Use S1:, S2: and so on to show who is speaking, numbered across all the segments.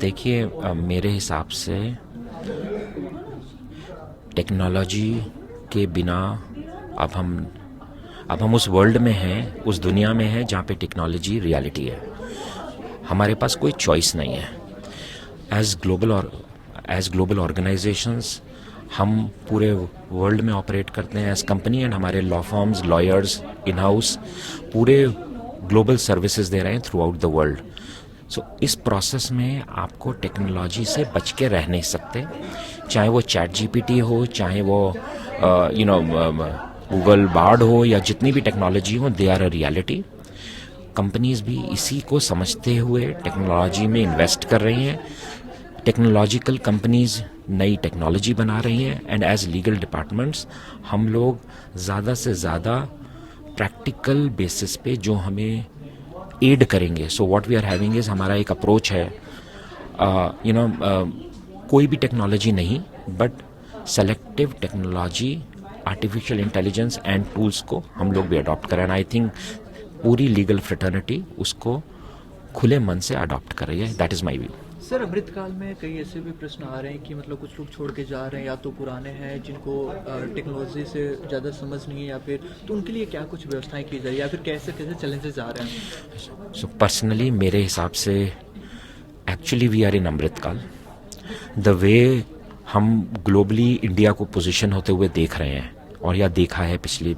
S1: देखिए, मेरे हिसाब से टेक्नोलॉजी के बिना अब हम अब हम उस वर्ल्ड में हैं, उस दुनिया में हैं जहाँ पे टेक्नोलॉजी रियलिटी है। हमारे पास कोई चॉइस नहीं है। एज ग्लोबल ऑर्गेनाइजेशंस हम पूरे वर्ल्ड में ऑपरेट करते हैं एज कंपनी, एंड हमारे law firms, lawyers, in house पूरे ग्लोबल सर्विसेज दे रहे हैं थ्रू आउट द वर्ल्ड। सो इस प्रोसेस में आपको टेक्नोलॉजी से बच के रह नहीं सकते, चाहे वो चैट जीपीटी हो, चाहे वो गूगल बार्ड हो, या जितनी भी टेक्नोलॉजी हो, they are a reality. Companies भी इसी को समझते हुए टेक्नोलॉजी में इन्वेस्ट कर रही हैं। टेक्नोलॉजिकल कंपनीज नई टेक्नोलॉजी बना रही हैं, एंड एज लीगल डिपार्टमेंट्स हम लोग ज़्यादा से ज़्यादा प्रैक्टिकल बेसिस पे जो हमें एड करेंगे। So what we are having is, हमारा एक अप्रोच है, कोई भी टेक्नोलॉजी नहीं, but selective technology, artificial intelligence and tools को हम लोग भी अडॉप्ट करें। आई थिंक पूरी लीगल फ्रेटर्निटी उसको खुले मन से अडॉप्ट कर रही है। That is my view.
S2: Sir, Amritkaal में कई ऐसे भी प्रश्न आ रहे हैं कि मतलब कुछ लोग छोड़ के जा रहे हैं, या तो पुराने हैं जिनको टेक्नोलॉजी से ज़्यादा समझ नहीं है, या फिर तो उनके लिए क्या कुछ व्यवस्थाएं की जाए, या फिर कैसे कैसे चैलेंजेस आ रहे हैं?
S1: सो पर्सनली मेरे हिसाब से actually we are in Amritkaal. The way हम ग्लोबली इंडिया को पोजीशन होते हुए देख रहे हैं, और या देखा है पिछले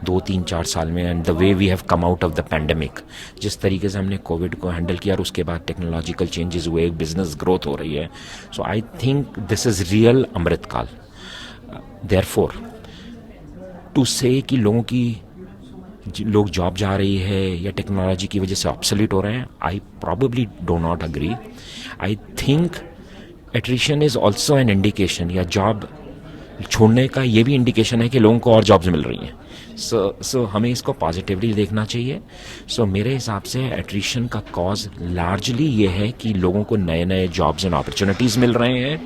S1: 2-3-4 साल में, and the way we have come out of the pandemic, जिस तरीके से हमने कोविड को हैंडल किया और उसके बाद टेक्नोलॉजिकल चेंजेस हुए, बिजनेस ग्रोथ हो रही है। So I think this is real Amritkaal. Therefore to say कि लोग जॉब जा रही है या टेक्नोलॉजी की वजह से ऑब्सोलीट हो रहे हैं, I probably do not agree. I think attrition is also an indication, या जॉब छोड़ने का ये भी इंडिकेशन है कि लोगों को और जॉब्स मिल रही हैं। सो हमें इसको पॉजिटिवली देखना चाहिए। सो मेरे हिसाब से एट्रिशन का कॉज लार्जली ये है कि लोगों को नए नए जॉब्स एंड अपॉर्चुनिटीज़ मिल रहे हैं,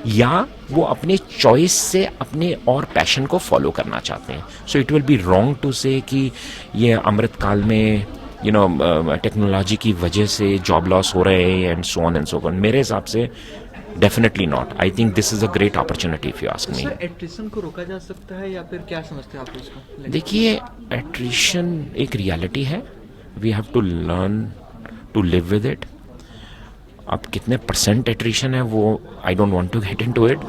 S1: या वो अपने चॉइस से अपने और पैशन को फॉलो करना चाहते हैं। So it will be wrong to say कि ये अमृतकाल में टेक्नोलॉजी की वजह से जॉब लॉस हो रहे हैं and so on and so on. मेरे हिसाब से definitely not. I think this is a great opportunity if you ask me.
S2: Sir, attrition को रोका जा सकता है, या फिर क्या समझते हैं आप इसको?
S1: देखिए, एट्रिशन एक रियलिटी है, we have to learn to live with it. अब कितने परसेंट एट्रिशन है वो I don't want to get into it,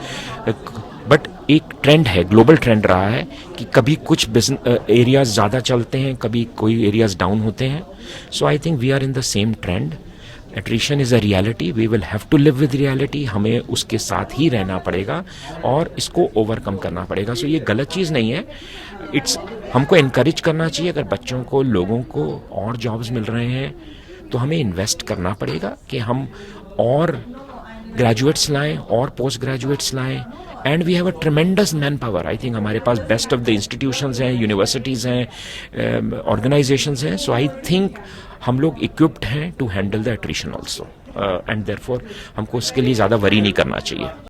S1: but एक ट्रेंड है, ग्लोबल ट्रेंड रहा है कि कभी कुछ एरियाज ज़्यादा चलते हैं, कभी कोई एरियाज डाउन होते हैं। So I think we are in the same trend. Attrition is a reality, we will have to live with reality. हमें उसके साथ ही रहना पड़ेगा और इसको ओवरकम करना पड़ेगा। सो ये गलत चीज़ नहीं है, इट्स हमको इनकरेज करना चाहिए। अगर बच्चों को, लोगों को और जॉब्स मिल रहे हैं तो हमें इन्वेस्ट करना पड़ेगा कि हम और ग्रेजुएट्स लाएं और पोस्ट ग्रेजुएट्स लाएं, and we have a tremendous manpower. I think हमारे पास बेस्ट ऑफ द इंस्टीट्यूशंस हैं, यूनिवर्सिटीज़ हैं, ऑर्गेनाइजेशंस हैं। सो आई थिंक हम लोग इक्विप्ड हैं to handle the attrition also, and therefore हमको उसके लिए ज़्यादा वरी नहीं करना चाहिए।